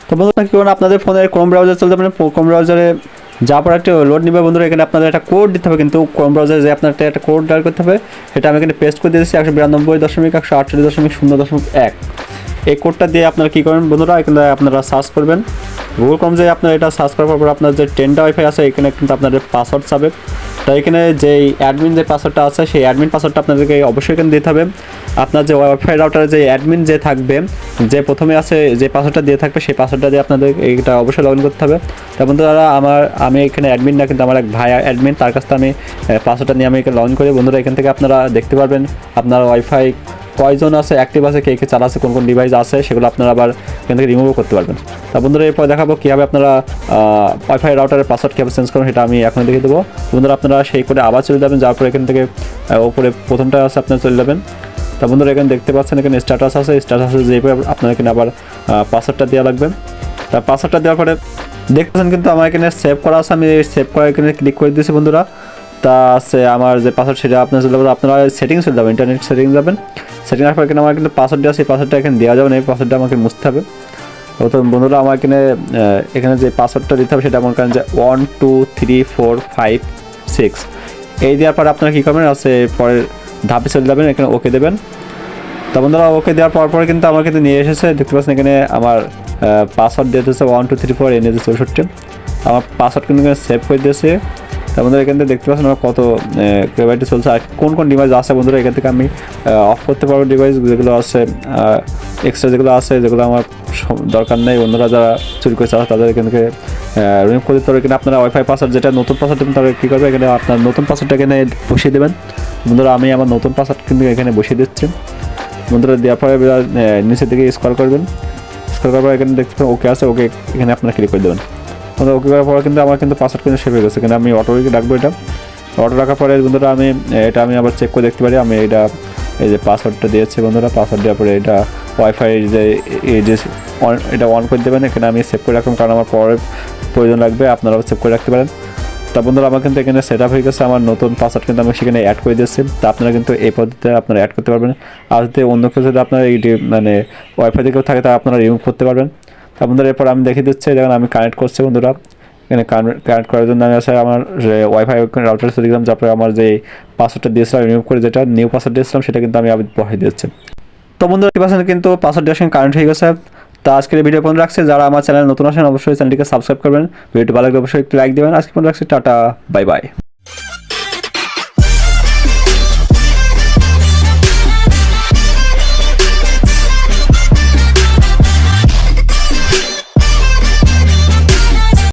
তো বন্ধুরা কি করুন, আপনাদের ফোনের ক্রোম ব্রাউজার চলতে পারেন, ক্রোম ব্রাউজারে যাওয়ার পর একটা লোড নেবে বন্ধুরা। এখানে আপনাদের একটা কোড দিতে হবে, কিন্তু ক্রোম ব্রাউজারে যে আপনার একটা কোড ডায়াল করতে হবে, সেটা আমি এখানে পেস্ট করে দিয়েছি 192.168.1। এই কোডটা দিয়ে আপনারা কী করেন বন্ধুরা, এখানে আপনারা সার্চ করবেন গুগল ক্রোম, যে আপনারা এটা সার্চ করার পর আপনার যে 10টা ওয়াইফাই আছে এখানে কিন্তু আপনাদের পাসওয়ার্ড চাবে। তো এখানে যেই অ্যাডমিন যে পাসওয়ার্ডটা আছে সেই অ্যাডমিন পাসওয়ার্ডটা আপনাদেরকে অবশ্যই এখানে দিতে হবে। আপনার যে ওয়াইফাই রাউটারে যে অ্যাডমিন যে থাকবে, যে প্রথমে আছে যে পাসওয়ার্ডটা দিয়ে থাকবে, সেই পাসওয়ার্ডটা দিয়ে আপনাদের এইটা অবশ্যই লগ ইন করতে হবে। তার বন্ধুরা আমি এখানে অ্যাডমিন না, কিন্তু আমার এক ভাই অ্যাডমিন, তার কাছ থেকে আমি পাসওয়ার্ডটা নিয়ে আমি এখানে লগ ইন করি। বন্ধুরা এখান থেকে আপনারা দেখতে পারবেন আপনার ওয়াইফাই কয়জন আছে, অ্যাক্টিভ আছে, কে কে চালাচ্ছে, কোন কোন ডিভাইস আছে, সেগুলো আপনারা আবার এখান থেকে রিমুভও করতে পারবেন। তা বন্ধুরা এরপর দেখাবো কীভাবে আপনারা ওয়াইফাই রাউটারের পাসওয়ার্ড কীভাবে চেঞ্জ করবেন, সেটা আমি এখন দেখিয়ে দেবো। বন্ধুরা আপনারা সেই করে আবার চলে যাবেন, যাওয়ার পর এখান থেকে ওপরে প্রথমটা আছে আপনারা চলে যাবেন। তা বন্ধুরা এখানে দেখতে পাচ্ছেন এখানে স্ট্যাটাস আছে, স্ট্যাটাসে যেভাবে আপনার এখানে আবার পাসওয়ার্ডটা দেওয়া লাগবে। তা পাসওয়ার্ডটা দেওয়ার পরে দেখতেছেন কিন্তু আমার এখানে সেভ করা আছে, আমি সেভ করা এখানে ক্লিক করে দিয়েছি বন্ধুরা। তা আছে আমার যে পাসওয়ার্ড সেটা আপনার চলে যাবেন, আপনারা সেটিংস চলে যাবেন, ইন্টারনেট সেটিংস যাবেন। সেটিংস পর এখানে আমার কিন্তু পাসওয়ার্ড দেওয়া, সেই পাসওয়ার্ডটা এখানে দেওয়া যাবে না, এই পাসওয়ার্ডটা আমাকে মুছতে হবে। তো বন্ধুরা আমার এখানে যে পাসওয়ার্ডটা দিতে হবে সেটা আমার কারণ যে 1 2 3 4 5 6 এই দেওয়ার পর আপনারা কী করবেন আছে পরের ধাপে চলে যাবেন, এখানে ওকে দেবেন। তো বন্ধুরা ওকে দেওয়ার পরে কিন্তু আমার কিন্তু নিয়ে এসেছে, দেখতে পাচ্ছেন এখানে আমার পাসওয়ার্ড দিয়ে দিয়েছে 1 2 3 4 এনে 64। আমার পাসওয়ার্ড কিন্তু এখানে সেভ করে দিয়েছে। তার বন্ধুরা এখান থেকে দেখতে পাচ্ছেন আমার কত কেবাইটি চলছে আর কোন কোন ডিভাইস আছে। বন্ধুরা এখান থেকে আমি অফ করতে পারবো ডিভাইস যেগুলো আছে, এক্সট্রা যেগুলো আছে, যেগুলো আমার দরকার নেই, অন্যরা যারা চুরি করে চালাচ্ছে তাদের এখান থেকে রিমুভ করে দিতে হবে। এখানে আপনারা ওয়াইফাই পাসওয়ার্ড যেটা নতুন পাসওয়ার্ড দেবেন, তাহলে কী করবে, এখানে আপনার নতুন পাসওয়ার্ডটা এখানে বসিয়ে দেবেন। বন্ধুরা আমি আমার নতুন পাসওয়ার্ড কিন্তু এখানে বসিয়ে দিচ্ছি। বন্ধুরা দেওয়ার পরে নিচের দিকে স্ক্রল করবেন, স্ক্রল করার পর এখানে দেখতে পাবেন ওকে আছে, ওকে এখানে আপনারা ক্লিক করে দেবেন। বন্ধুরা ওকে করার পরে কিন্তু আমার কিন্তু পাসওয়ার্ড কিন্তু সেভ হয়ে গেছে, কিন্তু আমি অটো রাখবো এটা। অটো রাখার পরে বন্ধুরা আমি আবার চেক করে দেখতে পারি আমি এই যে পাসওয়ার্ডটা দিয়েছি বন্ধুরা। পাসওয়ার্ড দেওয়ার পরে এটা ওয়াইফাই যে এটা অন করে দেবেন, এখানে আমি সেভ করে রাখলাম কারণ আমার পরে প্রয়োজন লাগবে, আপনারাও সেভ করে রাখতে পারেন। তা বন্ধুরা আমার কিন্তু এখানে সেট আপ হয়ে গেছে, আমার নতুন পাসওয়ার্ড কিন্তু আমি সেখানে অ্যাড করে দিয়েছি। তা আপনারা কিন্তু এই পদ্ধতিতে আপনারা অ্যাড করতে পারবেন। আর যদি অন্য কেউ যদি আপনার ওয়াইফাই থেকেও থাকে তা আপনারা রিমুভ করতে পারবেন। তা বন্ধুরা এরপর আমি দেখিয়ে দিচ্ছি, দেখুন আমি কানেক্ট করছি বন্ধুরা। এখানে কানেক্ট করার জন্য আমি আসলে আমার ওয়াইফাই রাউটার চলে গেলাম, তারপরে আমার যে পাসওয়ার্ডটা দিয়েছিলাম রিমুভ করে যেটা নিউ পাসওয়ার্ড দিয়েছিলাম সেটা কিন্তু আমি আবার বসাই দিচ্ছি। তো বন্ধুরা কি পাচ্ছেন কিন্তু পাসওয়ার্ড দেওয়ার সঙ্গে কানেক্ট হয়ে গেছে। তো আজকের ভিডিও পর্যন্ত রাখছে, যারা আমার চ্যানেল নতুন আসেন অবশ্যই চ্যানেলটিকে সাবস্ক্রাইব করবেন, ভিডিওটি ভালো লাগলে অবশ্যই একটু লাইক দেবেন। আজকে পর্যন্ত রাখছি, টাটা, বাই বাই।